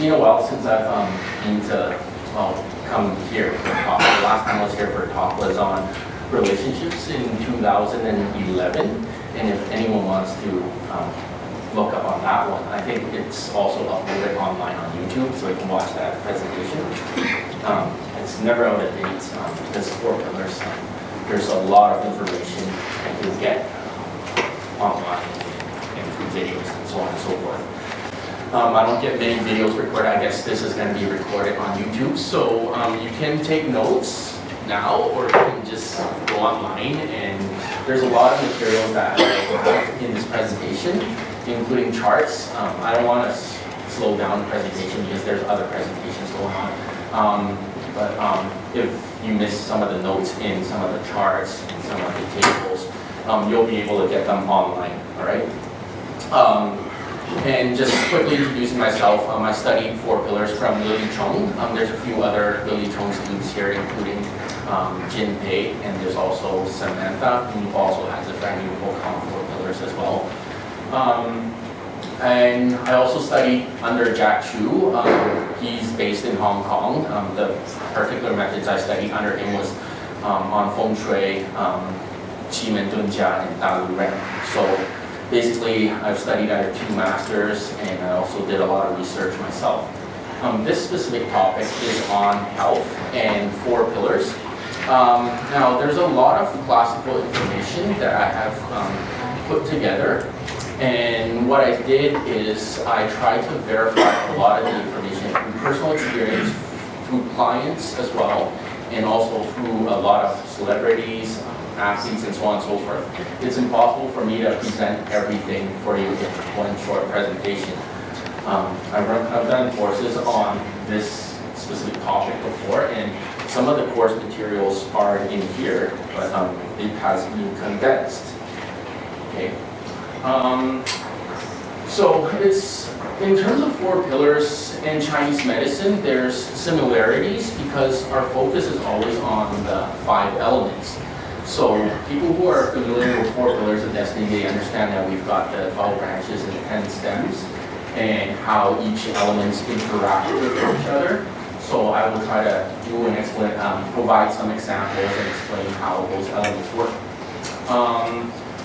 been a while since I've been to, come here for a talk. The last time I was here for a talk was on relationships in 2011. And if anyone wants to look up on that one, I think it's also uploaded online on YouTube, so you can watch that presentation. It's never out of date because 4 pillars. There's a lot of information that you get online and through videos and so on and so forth. I don't get many videos recorded. I guess this is going to be recorded on YouTube, so you can take notes now, or you can just go online, and there's a lot of material that I have in this presentation, including charts. I don't want to slow down the presentation because there's other presentations going on. But if you miss some of the notes in some of the charts and some of the tables, you'll be able to get them online, all right? And just quickly introducing myself, I studied 4 pillars from Lily Chung. There's a few other Lily Chung students here, including Jin Pei, and there's also Samantha, who also has a very new book on 4 pillars as well. And I also studied under Jack Chu. He's based in Hong Kong. The particular methods I studied under him was on Feng Shui, Qi Men Dun Jia, and Da Lu Ren. So basically, I've studied under 2 masters, and I also did a lot of research myself. This specific topic is on health and 4 pillars. Now, there's a lot of classical information that I have put together. And what I did is I tried to verify a lot of the information through personal experience, through clients as well, and also through a lot of celebrities, athletes, and so on and so forth. It's impossible for me to present everything for you in one short presentation. I've done courses on this specific topic before, and some of the course materials are in here, but it has been condensed. Okay. So it's, in terms of 4 pillars in Chinese medicine, there's similarities because our focus is always on the 5 elements. So people who are familiar with 4 pillars of destiny, they understand that we've got the 12 branches and 10 stems, and how each elements interact with each other. So I will try to do and explain, provide some examples and explain how those elements work.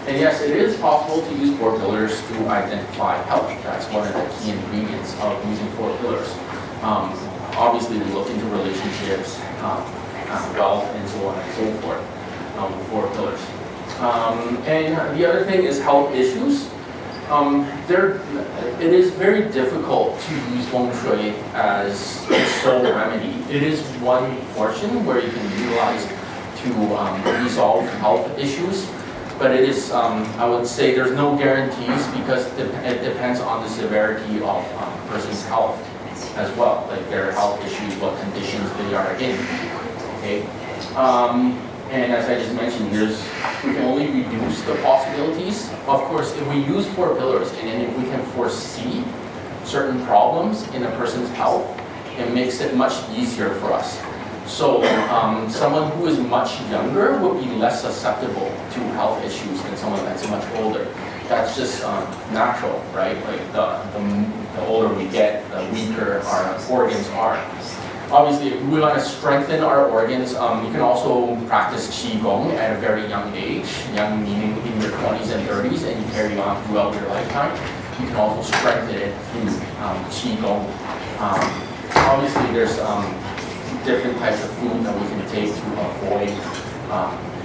And yes, it is possible to use 4 pillars to identify health. That's one of the key ingredients of using 4 pillars. Obviously, we look into relationships, wealth, and so on and so forth with 4 pillars. And the other thing is health issues. It is very difficult to use Feng Shui as a sole remedy. It is one portion where you can utilize to resolve health issues. But it is, I would say there's no guarantees because it depends on the severity of a person's health as well, like their health issues, what conditions they are in, okay? And as I just mentioned, we can only reduce the possibilities. Of course, if we use 4 pillars and then if we can foresee certain problems in a person's health, it makes it much easier for us. So someone who is much younger would be less susceptible to health issues than someone that's much older. That's just natural, right? Like the older we get, the weaker our organs are. Obviously, if we want to strengthen our organs, you can also practice Qigong at a very young age, young meaning in your 20s and 30s, and you carry on throughout your lifetime. You can also strengthen it through Qigong. Obviously, there's different types of food that we can take to avoid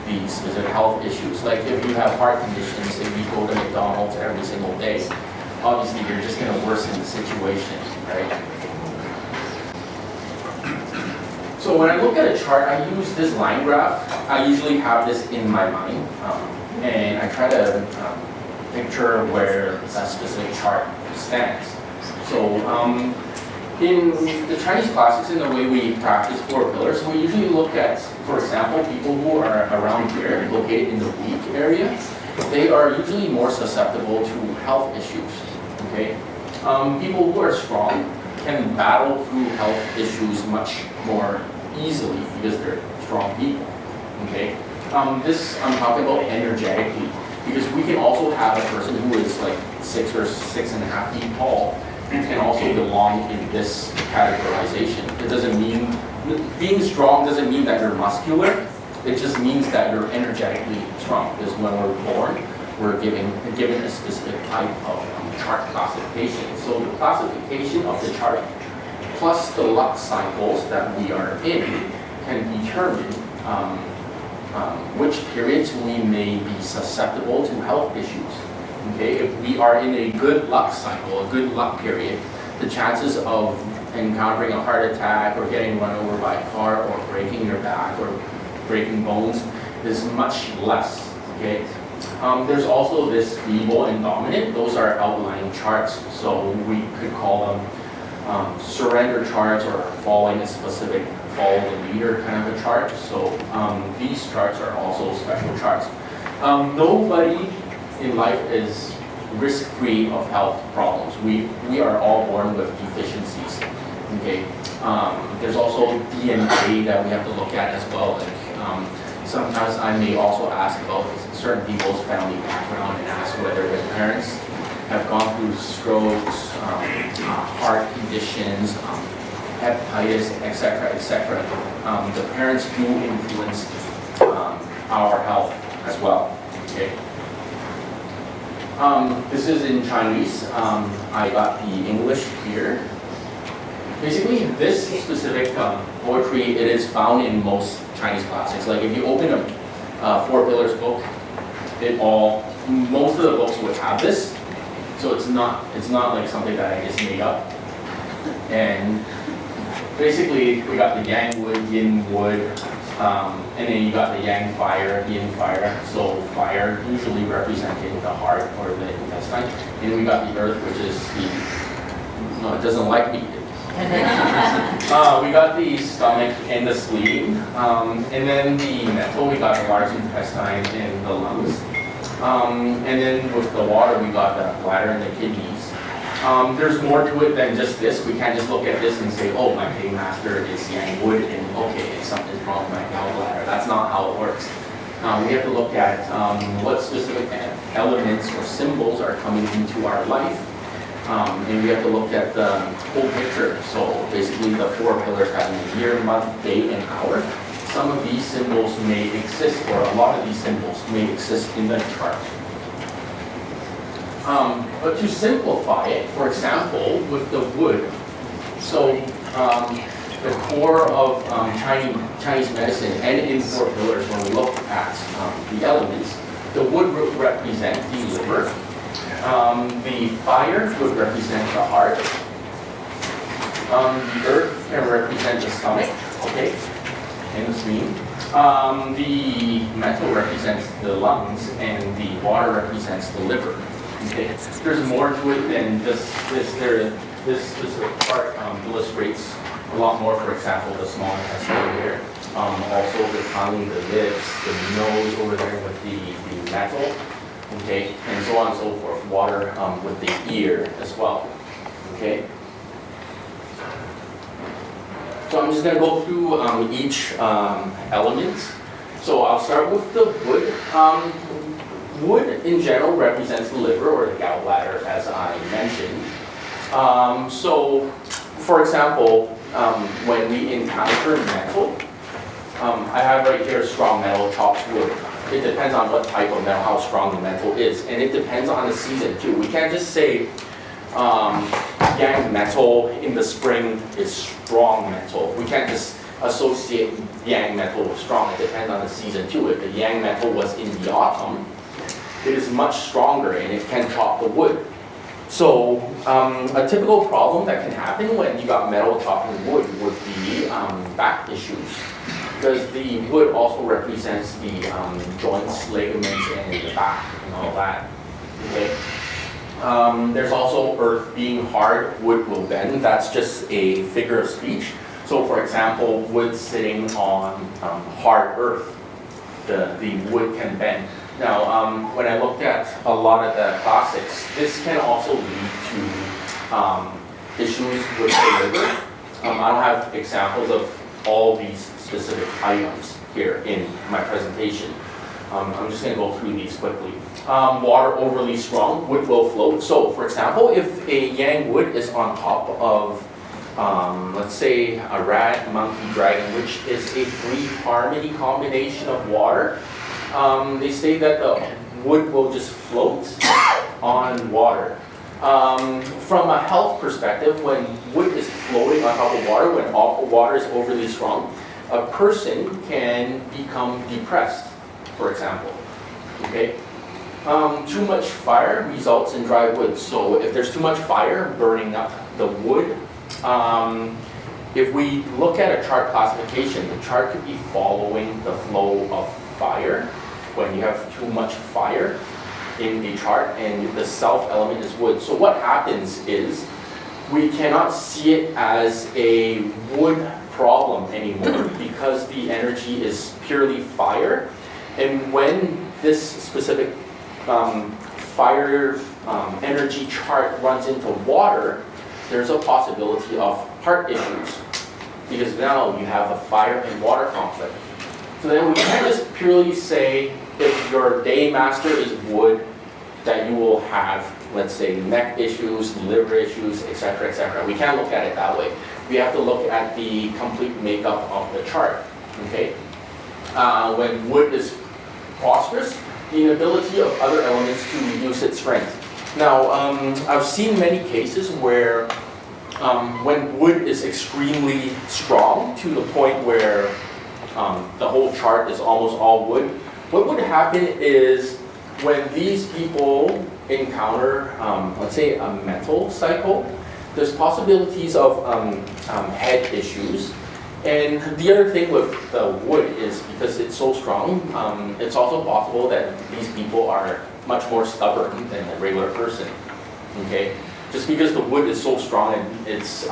these specific health issues. Like if you have heart conditions, if you go to McDonald's every single day, obviously you're just going to worsen the situation, right? So when I look at a chart, I use this line graph. I usually have this in my mind, and I try to picture where that specific chart stands. So in the Chinese classics, in the way we practice 4 pillars, we usually look at, for example, people who are around here, located in the weak area, they are usually more susceptible to health issues, okay? People who are strong can battle through health issues much more easily because they're strong people, okay? This I'm talking about energetically, because we can also have a person who is like 6 or 6.5 feet tall can also belong in this categorization. It doesn't mean, being strong doesn't mean that you're muscular, it just means that you're energetically strong. Because when we're born, we're given a specific type of chart classification. So the classification of the chart plus the luck cycles that we are in can determine which periods we may be susceptible to health issues. Okay, if we are in a good luck cycle, a good luck period, the chances of encountering a heart attack or getting run over by a car or breaking your back or breaking bones is much less. Okay, there's also this feeble and dominant. Those are outlying charts, so we could call them surrender charts or following a specific follow the leader kind of a chart. So these charts are also special charts. Nobody in life is risk-free of health problems. We are all born with deficiencies. Okay. There's also DNA that we have to look at as well. Like, sometimes I may also ask about certain people's family background and ask whether their parents have gone through strokes, heart conditions, hepatitis, etc., etc. The parents do influence our health as well. Okay. This is in Chinese. I got the English here. Basically, this specific poetry, it is found in most Chinese classics. Like if you open a Four Pillars book, most of the books would have this. So it's not like something that I just made up. And basically, we got the Yang wood, Yin wood, and then you got the Yang fire, Yin fire. So fire usually representing the heart or the intestine. And we got the earth, which is no, it doesn't like me. We got the stomach and the spleen, and then the metal, we got the large intestine and the lungs. And then with the water, we got the bladder and the kidneys. There's more to it than just this. We can't just look at this and say, oh, my paymaster is Yang wood, and okay, something's wrong with my gallbladder. That's not how it works. We have to look at what specific elements or symbols are coming into our life. And we have to look at the whole picture. So basically the four pillars having a year, month, day, and hour. Some of these symbols may exist, or a lot of these symbols may exist in the chart. But to simplify it, for example, with the wood, so the core of Chinese medicine and in Four Pillars, when we look at the elements, the wood would represent the liver. The fire would represent the heart. The earth can represent the stomach, okay, and the spleen. The metal represents the lungs, and the water represents the liver. Okay, there's more to it than this. This specific part illustrates a lot more. For example, the small intestine here. Also the tongue, the lips, the nose over there with the metal. Okay, and so on and so forth. Water with the ear as well. Okay. So I'm just going to go through each element. So I'll start with the wood. Wood in general represents the liver or the gallbladder, as I mentioned. So, for example, when we encounter metal, I have right here strong metal, chopped wood. It depends on what type of metal, how strong the metal is, and it depends on the season too. We can't just say Yang metal in the spring is strong metal. We can't just associate Yang metal with strong. It depends on the season too. If the Yang metal was in the autumn, it is much stronger and it can chop the wood. So a typical problem that can happen when you got metal chopping wood would be back issues. Because the wood also represents the joints, ligaments, and the back and all that. Okay. There's also earth being hard, wood will bend. That's just a figure of speech. So for example, wood sitting on hard earth, the wood can bend. Now, when I looked at a lot of the classics, this can also lead to issues with the liver. I don't have examples of all these specific items here in my presentation. I'm just going to go through these quickly. Water overly strong, wood will float. So for example, if a yang wood is on top of, let's say, a rat, monkey, dragon, which is a three-harmony combination of water, they say that the wood will just float on water. From a health perspective, when wood is floating on top of water, when water is overly strong, a person can become depressed, for example. Okay? Too much fire results in dry wood. So if there's too much fire burning up the wood, if we look at a chart classification, the chart could be following the flow of fire when you have too much fire in a chart and the self element is wood. So what happens is we cannot see it as a wood problem anymore because the energy is purely fire. And when this specific fire energy chart runs into water, there's a possibility of heart issues because now you have a fire and water conflict. So then we can't just purely say if your day master is wood that you will have, let's say, neck issues, liver issues, etc., etc. We can't look at it that way. We have to look at the complete makeup of the chart. Okay? When wood is prosperous, the inability of other elements to reduce its strength. Now, I've seen many cases where when wood is extremely strong to the point where the whole chart is almost all wood, what would happen is when these people encounter, let's say, a mental cycle, there's possibilities of head issues. And the other thing with the wood is because it's so strong, it's also possible that these people are much more stubborn than a regular person. Okay, just because the wood is so strong and it's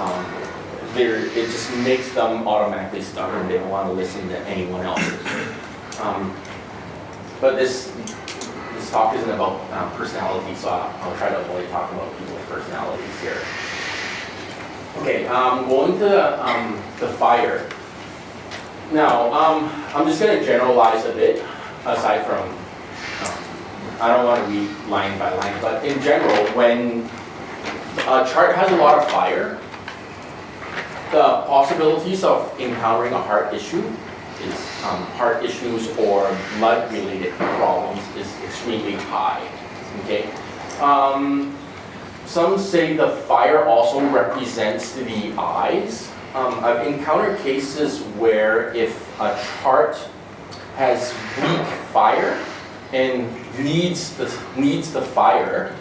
it just makes them automatically stubborn. They don't want to listen to anyone else. But this talk isn't about personality, so I'll try to avoid talking about people's personalities here. Okay, going to the fire. Now, I'm just going to generalize a bit, aside from, I don't want to read line by line, but in general, when a chart has a lot of fire, the possibilities of encountering a heart issue is heart issues or blood-related problems is extremely high. Okay. Some say the fire also represents the eyes. I've encountered cases where if a chart has weak fire and needs the fire,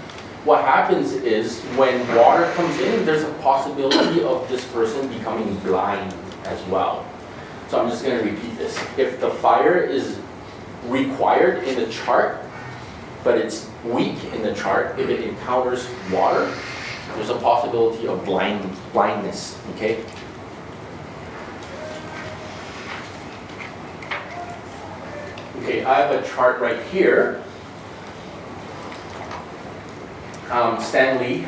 what happens is when water comes in, there's a possibility of this person becoming blind as well. So I'm just going to repeat this. If the fire is required in the chart, but it's weak in the chart, if it encounters water, there's a possibility of blindness, okay? Okay, I have a chart right here. Stanley,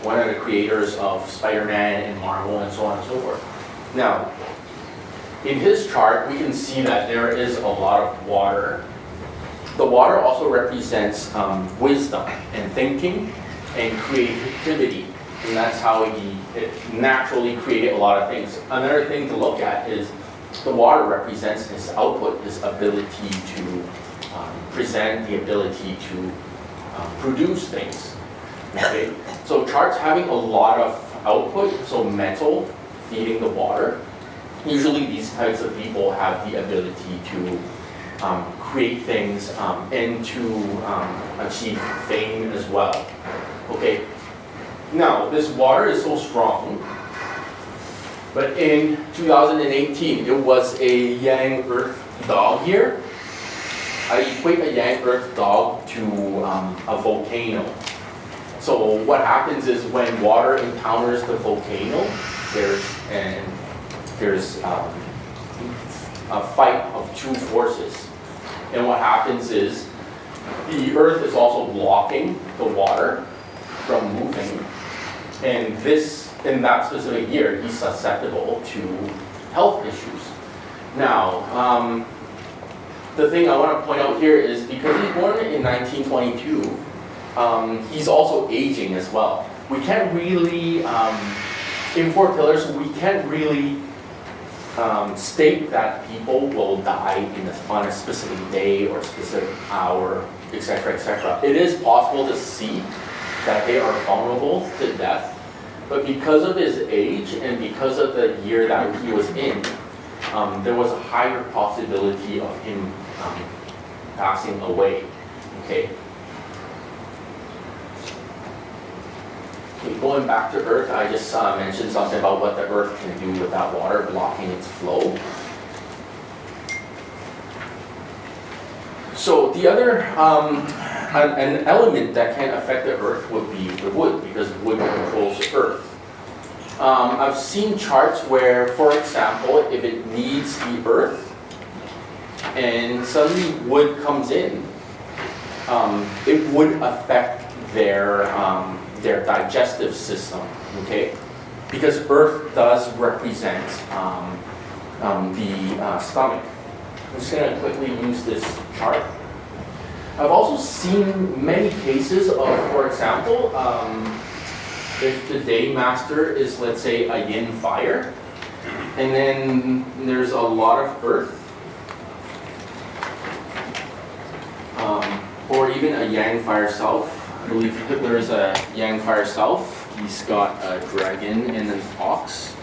one of the creators of Spider-Man and Marvel and so on and so forth. Now, in his chart, we can see that there is a lot of water. The water also represents wisdom and thinking and creativity. And that's how he naturally created a lot of things. Another thing to look at is the water represents his output, his ability to present, the ability to produce things. Okay? So charts having a lot of output, so mental, feeding the water, usually these types of people have the ability to create things and to achieve fame as well. Okay, now this water is so strong, but in 2018 it was a Yang Earth dog here. I equate a Yang Earth dog to a volcano. So what happens is when water encounters the volcano, there's a fight of two forces. And what happens is the earth is also blocking the water from moving. And in that specific year, he's susceptible to health issues. Now, the thing I want to point out here is because he's born in 1922, he's also aging as well. We can't really, in fourth pillars, we can't really state that people will die on a specific day or specific hour, etc., etc. It is possible to see that they are vulnerable to death, but because of his age and because of the year that he was in, there was a higher possibility of him passing away. Okay. Going back to Earth, I just mentioned something about what the Earth can do with that water blocking its flow. So the other, an element that can affect the Earth would be the wood, because wood controls the Earth. I've seen charts where, for example, if it needs the Earth, and suddenly wood comes in, it would affect their digestive system, okay? Because Earth does represent the stomach. I'm just going to quickly use this chart. I've also seen many cases of, for example, if the day master is, let's say, a yin fire, and then there's a lot of earth, or even a yang fire self. I believe Hitler is a yang fire self. He's got a dragon and an ox.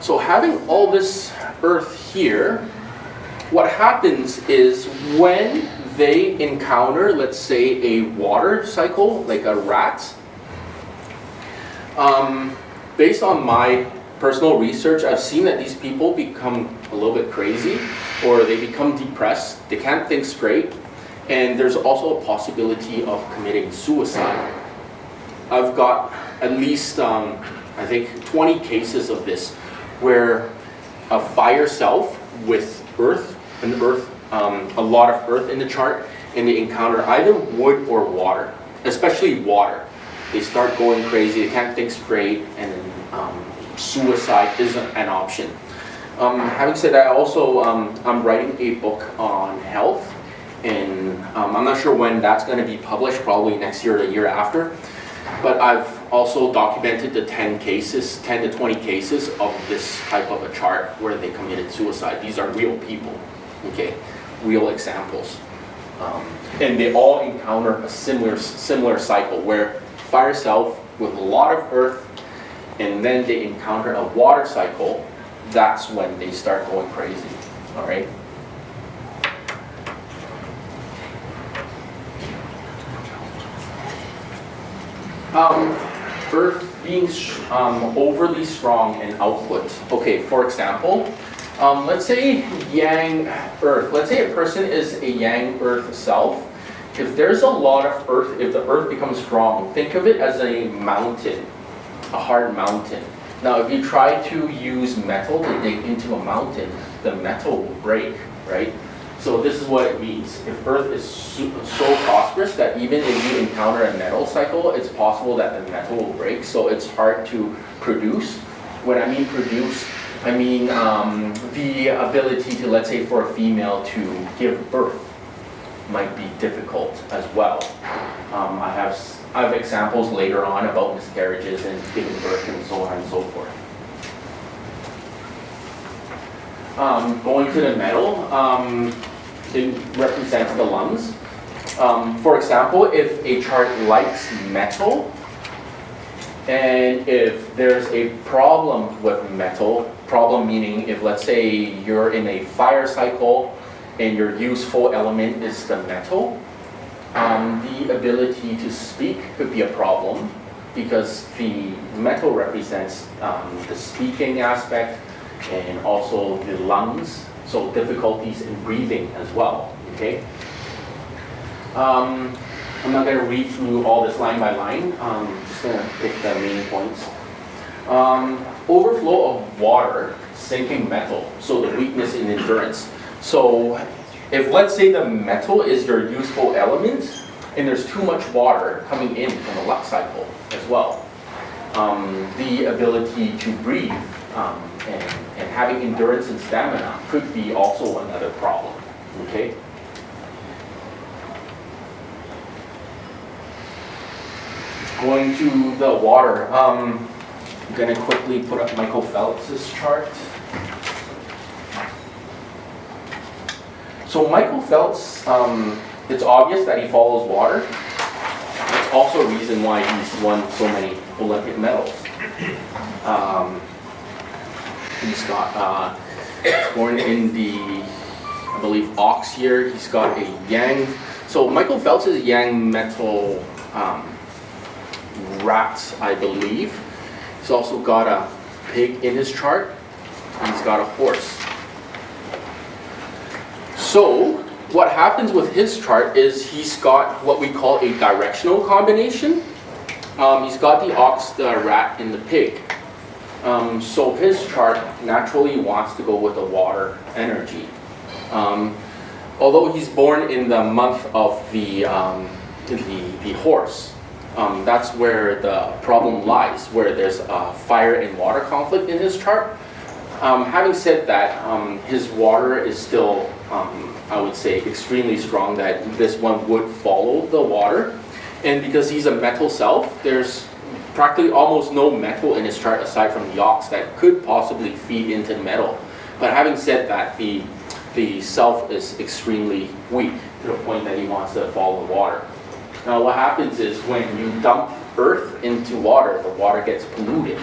So having all this earth here, what happens is when they encounter, let's say, a water cycle, like a rat, based on my personal research, I've seen that these people become a little bit crazy, or they become depressed, they can't think straight, and there's also a possibility of committing suicide. I've got at least, I think, 20 cases of this, where a fire self with earth, a lot of earth in the chart, and they encounter either wood or water, especially water. They start going crazy, they can't think straight, and suicide isn't an option. Having said that, also I'm writing a book on health, and I'm not sure when that's going to be published, probably next year or the year after. But I've also documented the 10 to 20 cases of this type of a chart where they committed suicide. These are real people, okay, real examples. And they all encounter a similar cycle where fire self with a lot of earth, and then they encounter a water cycle. That's when they start going crazy, all right? Earth being overly strong in output. Okay, for example, let's say yang earth. Let's say a person is a yang earth self. If there's a lot of earth, if the earth becomes strong, think of it as a mountain, a hard mountain. Now, if you try to use metal to dig into a mountain, the metal will break, right? So this is what it means. If Earth is so prosperous that even if you encounter a metal cycle, it's possible that the metal will break, so it's hard to produce. When I mean produce, I mean the ability to, let's say, for a female to give birth might be difficult as well. I have examples later on about miscarriages and giving birth and so on and so forth. Going to the metal, it represents the lungs. For example, if a chart likes metal, and if there's a problem with metal, problem meaning if, let's say, you're in a fire cycle and your useful element is the metal, the ability to speak could be a problem because the metal represents the speaking aspect and also the lungs, so difficulties in breathing as well, okay? I'm not going to read through all this line by line, I'm just going to pick the main points. Overflow of water, sinking metal, so the weakness in endurance. So if, let's say, the metal is your useful element, and there's too much water coming in from the luck cycle as well, the ability to breathe and having endurance and stamina could be also another problem, okay? Going to the water, I'm gonna quickly put up Michael Phelps' chart. So Michael Phelps, it's obvious that he follows water. It's also a reason why he's won so many Olympic medals. He's got, born in the, I believe, ox year. He's got a yang. So Michael Phelps is a yang metal rat, I believe. He's also got a pig in his chart. He's got a horse. So what happens with his chart is he's got what we call a directional combination. He's got the ox, the rat, and the pig. So his chart naturally wants to go with the water energy. Although he's born in the month of the horse, that's where the problem lies, where there's a fire and water conflict in his chart. Having said that, his water is still, I would say, extremely strong, that this one would follow the water. And because he's a metal self, there's practically almost no metal in his chart aside from the ox that could possibly feed into metal. But having said that, the self is extremely weak to the point that he wants to follow the water. Now what happens is when you dump earth into water, the water gets polluted.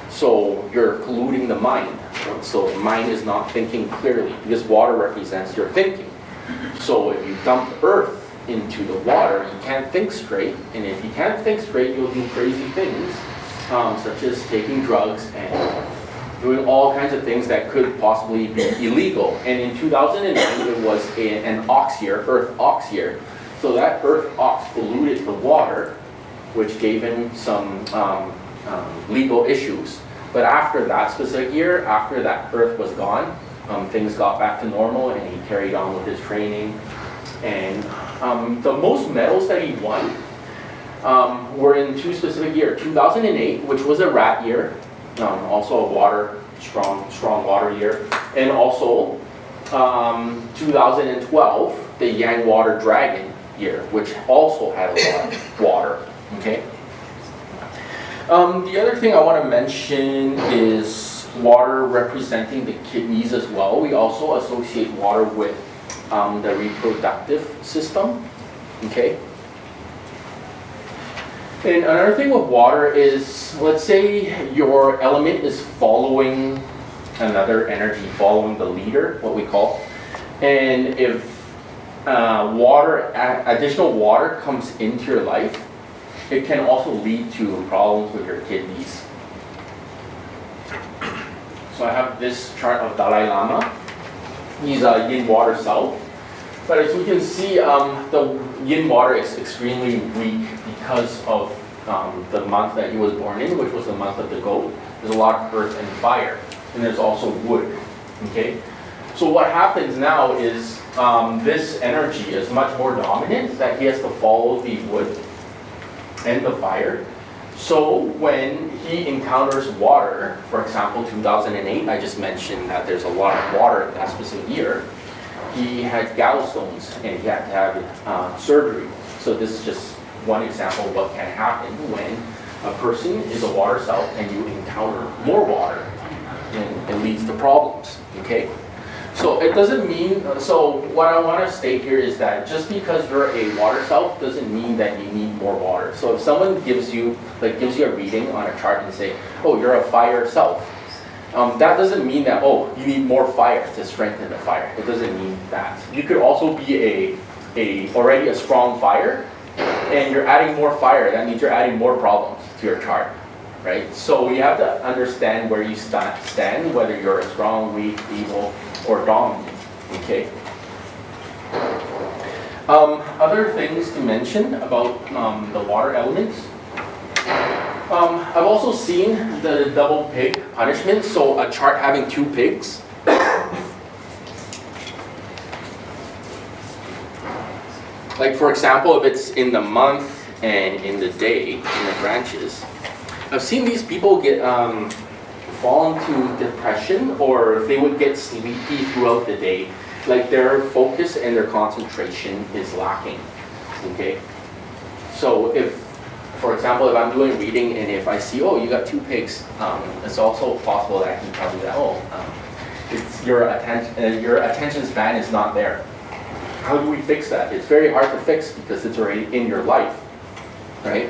So you're polluting the mind. So the mind is not thinking clearly because water represents your thinking. So if you dump earth into the water, you can't think straight. And if you can't think straight, you'll do crazy things, such as taking drugs and doing all kinds of things that could possibly be illegal. And in 2009, it was an ox year, earth ox year. So that earth ox polluted the water, which gave him some legal issues. But after that specific year, after that earth was gone, things got back to normal and he carried on with his training. And the most medals that he won were in two specific years. 2008, which was a rat year, also a water, strong water year. And also 2012, the Yang Water Dragon year, which also had a lot of water, okay? The other thing I want to mention is water representing the kidneys as well. We also associate water with the reproductive system, okay? And another thing with water is, let's say your element is following another energy, following the leader, what we call. And if additional water comes into your life, it can also lead to problems with your kidneys. So I have this chart of Dalai Lama. He's a yin water self. But as we can see, the yin water is extremely weak because of the month that he was born in, which was the month of the goat. There's a lot of earth and fire, and there's also wood, okay? So what happens now is this energy is much more dominant, that he has to follow the wood and the fire. So when he encounters water, for example, 2008, I just mentioned that there's a lot of water that specific year. He had gallstones and he had to have surgery. So this is just one example of what can happen when a person is a water self and you encounter more water, and it leads to problems, okay? So it doesn't mean, so what I want to state here is that just because you're a water self doesn't mean that you need more water. So if someone gives you a reading on a chart and say, oh, you're a fire self, that doesn't mean that, oh, you need more fire to strengthen the fire. It doesn't mean that. You could also be already a strong fire, and you're adding more fire. That means you're adding more problems to your chart, right? So you have to understand where you stand, whether you're a strong, weak, evil, or dominant, okay? Other things to mention about the water elements. I've also seen the double pig punishment, so a chart having two pigs. Like for example, if it's in the month and in the day, in the branches. I've seen these people get fall into depression, or if they would get sleepy throughout the day, like their focus and their concentration is lacking, okay? So if, for example, if I'm doing reading and if I see, oh, you got 2 pigs, it's also possible that I can tell you that, oh, it's your attention span is not there. How do we fix that? It's very hard to fix because it's already in your life, right?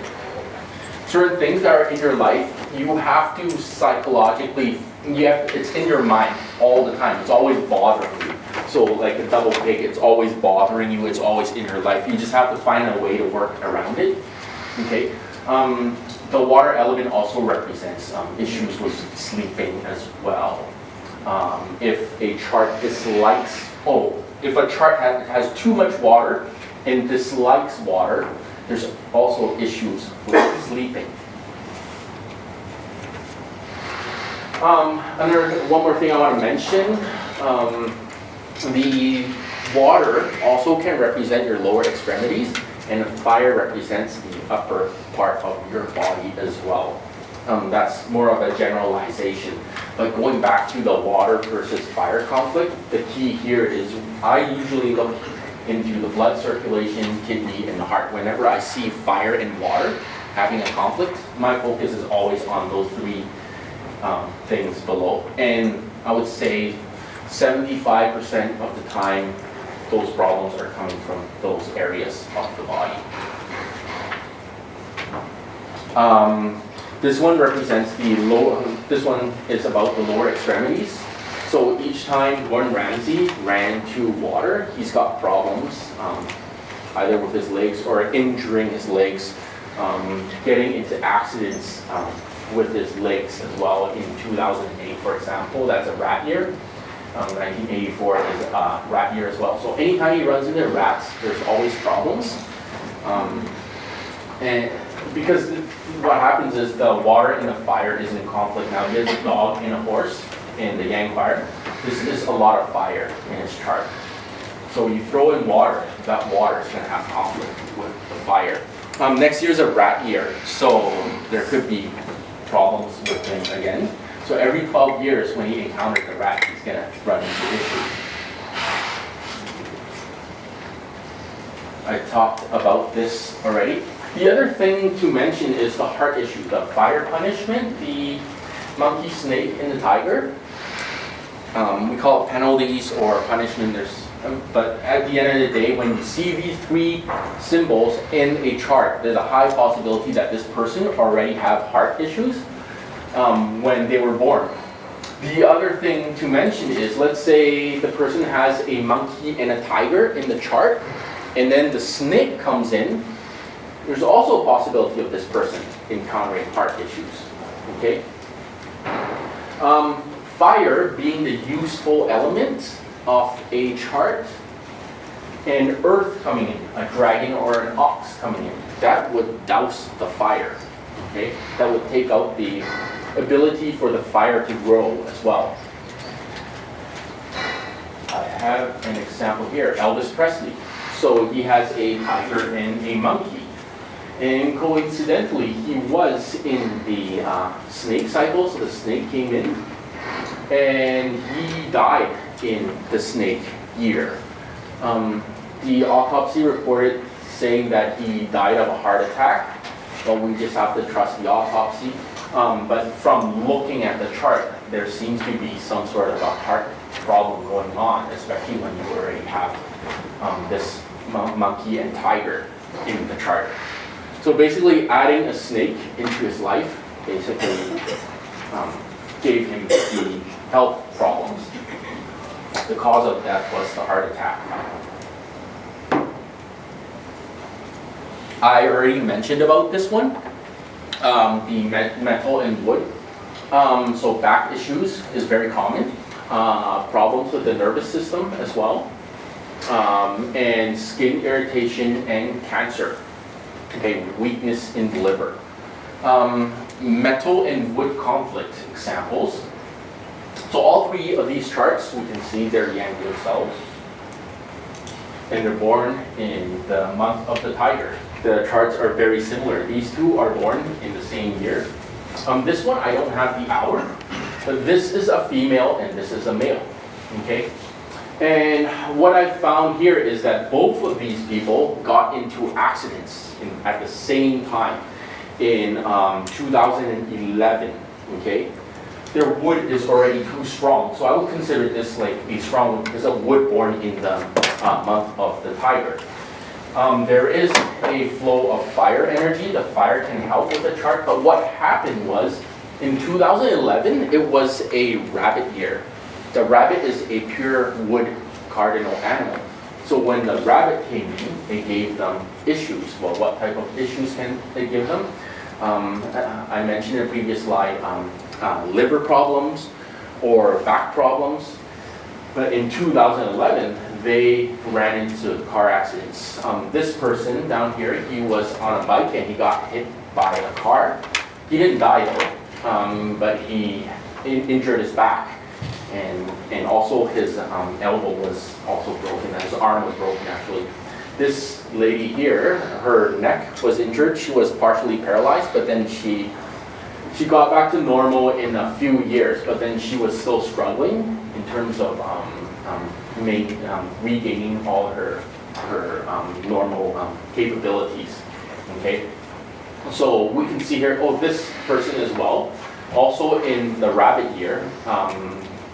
Certain things that are in your life, you have to psychologically, it's in your mind all the time. It's always bothering you. So like a double pig, it's always bothering you. It's always in your life. You just have to find a way to work around it. Okay. The water element also represents issues with sleeping as well. If a chart dislikes, if a chart has too much water and dislikes water, there's also issues with sleeping. One more thing I want to mention, the water also can represent your lower extremities, and fire represents the upper part of your body as well. That's more of a generalization. But going back to the water versus fire conflict, the key here is I usually look into the blood circulation, kidney, and the heart. Whenever I see fire and water having a conflict, my focus is always on those 3 things below. And I would say 75% of the time, those problems are coming from those areas of the body. This one represents the lower, this one is about the lower extremities. So each time Gordon Ramsay ran to water, he's got problems, either with his legs or injuring his legs, getting into accidents with his legs as well. In 2008, for example, that's a rat year. 1984 is a rat year as well. So anytime he runs into rats, there's always problems. And because what happens is the water and the fire is in conflict. Now he has a dog and a horse in the yang fire. This is a lot of fire in his chart. So you throw in water, that water is going to have conflict with the fire. Next year is a rat year, so there could be problems with him again. So every 12 years when he encounters a rat, he's going to run into issues. I talked about this already. The other thing to mention is the heart issue, the fire punishment, the monkey, snake, and the tiger. We call it penalties or punishment. But at the end of the day, when you see these 3 symbols in a chart, there's a high possibility that this person already have heart issues when they were born. The other thing to mention is, let's say the person has a monkey and a tiger in the chart, and then the snake comes in. There's also a possibility of this person encountering heart issues, okay? Fire being the useful element of a chart, and earth coming in, a dragon or an ox coming in, that would douse the fire, okay? That would take out the ability for the fire to grow as well. I have an example here, Elvis Presley. So he has a tiger and a monkey. And coincidentally, he was in the snake cycle, so the snake came in, and he died in the snake year. The autopsy reported saying that he died of a heart attack, but we just have to trust the autopsy. But from looking at the chart, there seems to be some sort of a heart problem going on, especially when you already have this monkey and tiger in the chart. So basically adding a snake into his life basically gave him the health problems. The cause of death was the heart attack. I already mentioned about this one, the metal and wood. So back issues is very common. Problems with the nervous system as well. And skin irritation and cancer. Okay, weakness in the liver. Metal and wood conflict examples. So all 3 of these charts, we can see they're yang themselves. And they're born in the month of the tiger. The charts are very similar. These 2 are born in the same year. This one, I don't have the hour, But this is a female and this is a male, okay? And what I found here is that both of these people got into accidents at the same time in 2011, okay? Their wood is already too strong, so I would consider this like a strong, because a wood born in the month of the tiger. There is a flow of fire energy. The fire can help with the chart, but what happened was, in 2011, it was a rabbit year. The rabbit is a pure wood cardinal animal. So when the rabbit came in, it gave them issues. Well, what type of issues can they give them? I mentioned in a previous slide, liver problems or back problems. But in 2011, they ran into car accidents. This person down here, he was on a bike and he got hit by a car. He didn't die though, but he injured his back. And also his elbow was also broken, and his arm was broken actually. This lady here, her neck was injured. She was partially paralyzed, but then she got back to normal in a few years, but then she was still struggling in terms of regaining all her normal capabilities, okay? So we can see here, oh, this person as well, also in the rabbit year,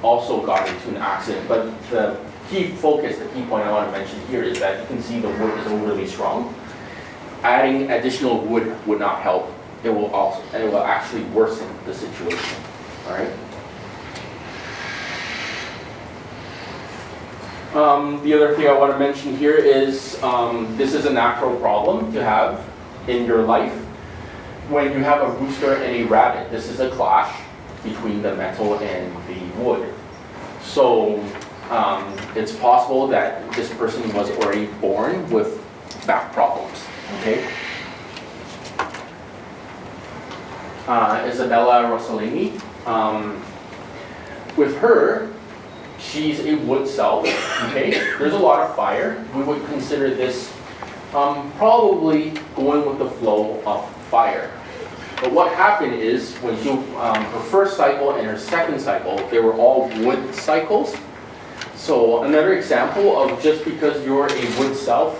also got into an accident, but the key focus, the key point I want to mention here is that you can see the wood is overly strong. Adding additional wood would not help. It will actually worsen the situation. All right. The other thing I want to mention here is this is a natural problem to have in your life. When you have a rooster and a rabbit, this is a clash between the metal and the wood. So it's possible that this person was already born with back problems, okay? Isabella Rossellini, with her, she's a wood cell, okay? There's a lot of fire. We would consider this probably going with the flow of fire. But what happened is, when she, her first cycle and her second cycle, they were all wood cycles. So another example of just because you're a wood cell,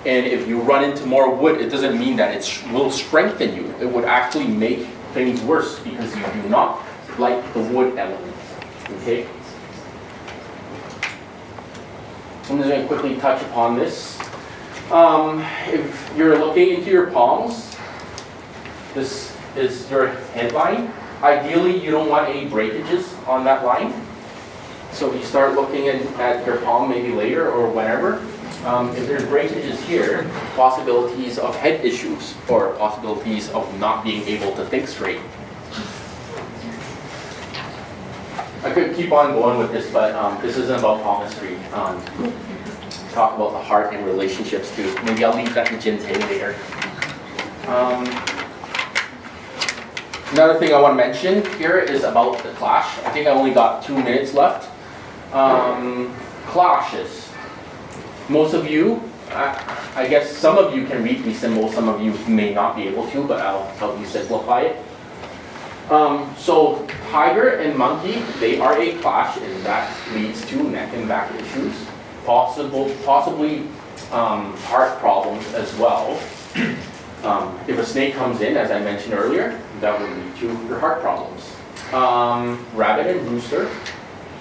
and if you run into more wood, it doesn't mean that it will strengthen you. It would actually make things worse because you do not like the wood element, okay? I'm just going to quickly touch upon this. If you're looking into your palms, this is your headline. Ideally, you don't want any breakages on that line. So you start looking at your palm maybe later or whenever. If there's breakages here, possibilities of head issues or possibilities of not being able to think straight. I could keep on going with this, but this isn't about palmistry. Talk about the heart and relationships too. Maybe I'll leave that to Jin Tae later. Another thing I want to mention here is about the clash. I think I only got 2 minutes left. Clashes. Most of you, I guess some of you can read these symbols, some of you may not be able to, but I'll help you simplify it. So tiger and monkey, they are a clash, and that leads to neck and back issues, possibly heart problems as well. If a snake comes in, as I mentioned earlier, that would lead to your heart problems. Rabbit and rooster,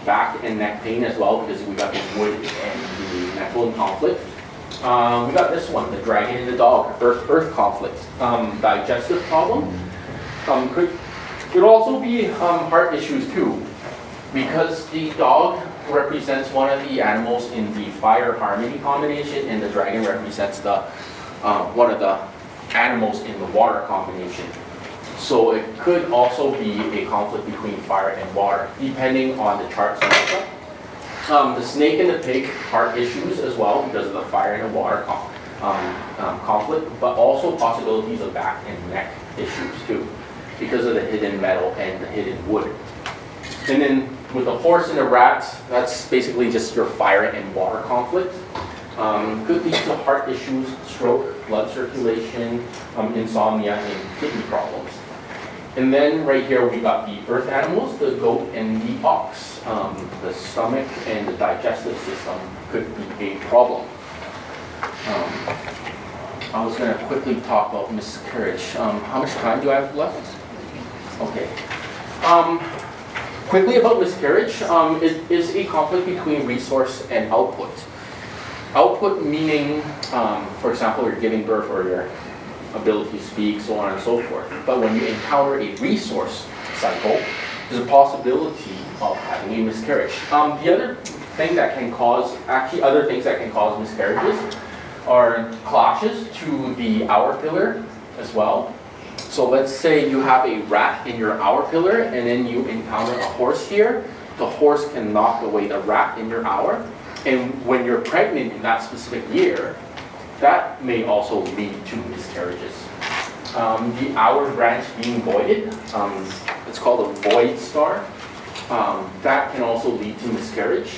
back and neck pain as well, because we got the wood and the metal in conflict. We got this one, the dragon and the dog, earth conflict. Digestive problem. Could also be heart issues too, because the dog represents one of the animals in the fire harmony combination, and the dragon represents the one of the animals in the water combination. So it could also be a conflict between fire and water, depending on the chart structure. The snake and the pig, heart issues as well because of the fire and the water conflict, but also possibilities of back and neck issues too, because of the hidden metal and the hidden wood. And then with the horse and the rat, that's basically just your fire and water conflict. Could lead to heart issues, stroke, blood circulation, insomnia, and kidney problems. And then right here we got the earth animals, the goat and the ox. The stomach and the digestive system could be a problem. I was going to quickly talk about miscarriage. How much time do I have left? Okay. Quickly about miscarriage, it is a conflict between resource and output. Output meaning, for example, you're giving birth or your ability to speak, so on and so forth. But when you encounter a resource cycle, there's a possibility of having a miscarriage. The other thing that can cause, actually other things that can cause miscarriages are clashes to the hour pillar as well. So let's say you have a rat in your hour pillar and then you encounter a horse here. The horse can knock away the rat in your hour. And when you're pregnant in that specific year, that may also lead to miscarriages. The hour branch being voided, it's called a void star. That can also lead to miscarriage.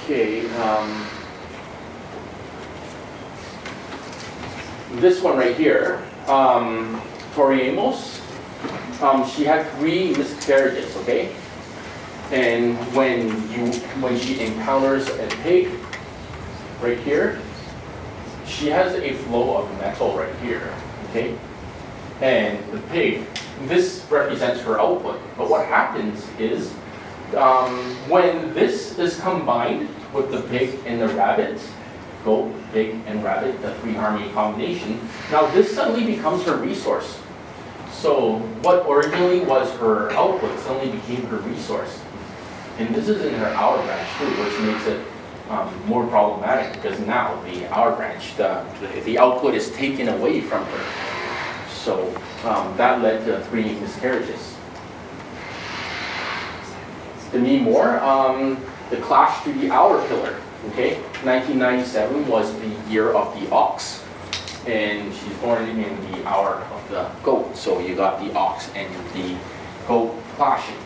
Okay. This one right here, Toriemos, she had 3 miscarriages, okay? And when she encounters a pig right here, she has a flow of metal right here, okay? And the pig, this represents her output. But what happens is, when this is combined with the pig and the rabbit, goat, pig, and rabbit, the 3 harmony combination, now this suddenly becomes her resource. So what originally was her output suddenly became her resource. And this is in her hour branch too, which makes it more problematic because now the hour branch, the output is taken away from her. So that led to 3 miscarriages. To me more, the clash to the hour pillar. Okay, 1997 was the year of the ox, and she's born in the hour of the goat. So you got the ox and the goat clashing.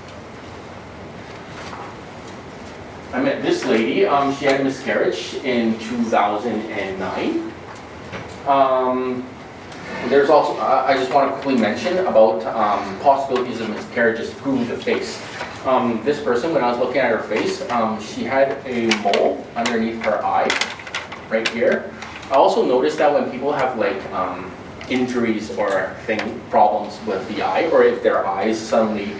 I met this lady, she had a miscarriage in 2009. There's also, I just want to quickly mention about possibilities of miscarriages through the face. This person, when I was looking at her face, she had a mole underneath her eye, right here. I also noticed that when people have like injuries or problems with the eye, or if their eyes suddenly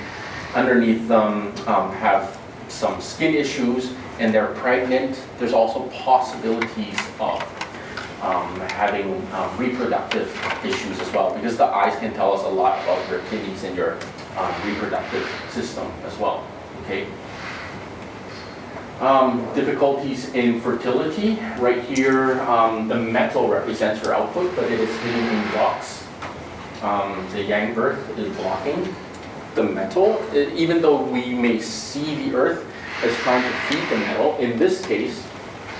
underneath them have some skin issues and they're pregnant, there's also possibilities of having reproductive issues as well, because the eyes can tell us a lot about your kidneys and your reproductive system as well. Okay. Difficulties in fertility. Right here, the metal represents her output, but it is hidden in blocks. The yang earth is blocking the metal. Even though we may see the earth as trying to feed the metal, in this case,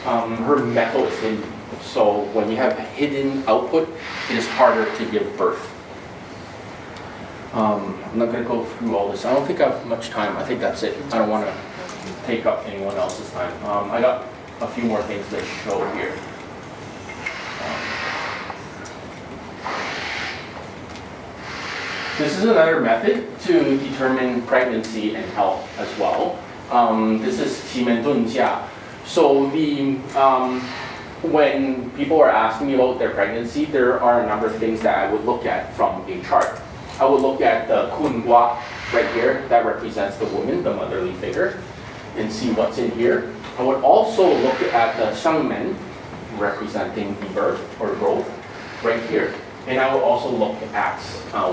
her metal is hidden. So when you have hidden output, it is harder to give birth. I'm not going to go through all this. I don't think I have much time. I think that's it. I don't want to take up anyone else's time. I got a few more things to show here. This is another method to determine pregnancy and health as well. This is 奇门遁甲. So when people are asking me about their pregnancy, there are a number of things that I would look at from a chart. I would look at the Kun Gua right here, that represents the woman, the motherly figure, and see what's in here. I would also look at the Shangmen, representing the birth or growth, right here. And I will also look at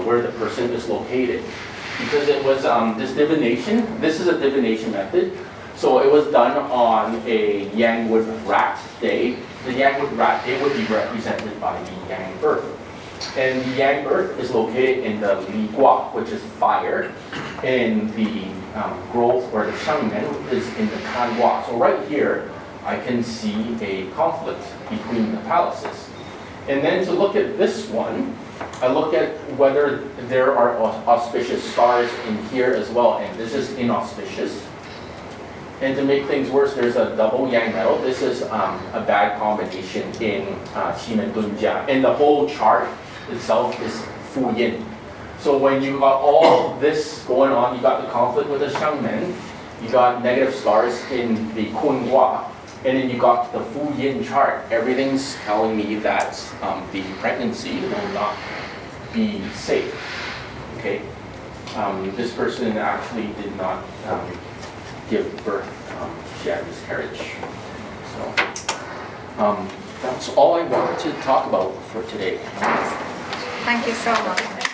where the person is located. Because it was this divination, this is a divination method. So it was done on a Yangwood rat day. The Yangwood rat day would be represented by the Yang earth. And the Yang earth is located in the Li Gua, which is fire. And the growth or the Shangmen is in the Kan Gua. So right here, I can see a conflict between the palaces. And then to look at this one, I look at whether there are auspicious stars in here as well, and this is inauspicious. And to make things worse, there's a double yang metal. This is a bad combination in 奇门遁甲. And the whole chart itself is Fu Yin. So when you got all this going on, you got the conflict with the Shangmen, you got negative stars in the Kun Hua, and then you got the Fu Yin chart. Everything's telling me that the pregnancy will not be safe. Okay, this person actually did not give birth. She had miscarriage. So that's all I wanted to talk about for today. Thank you so much.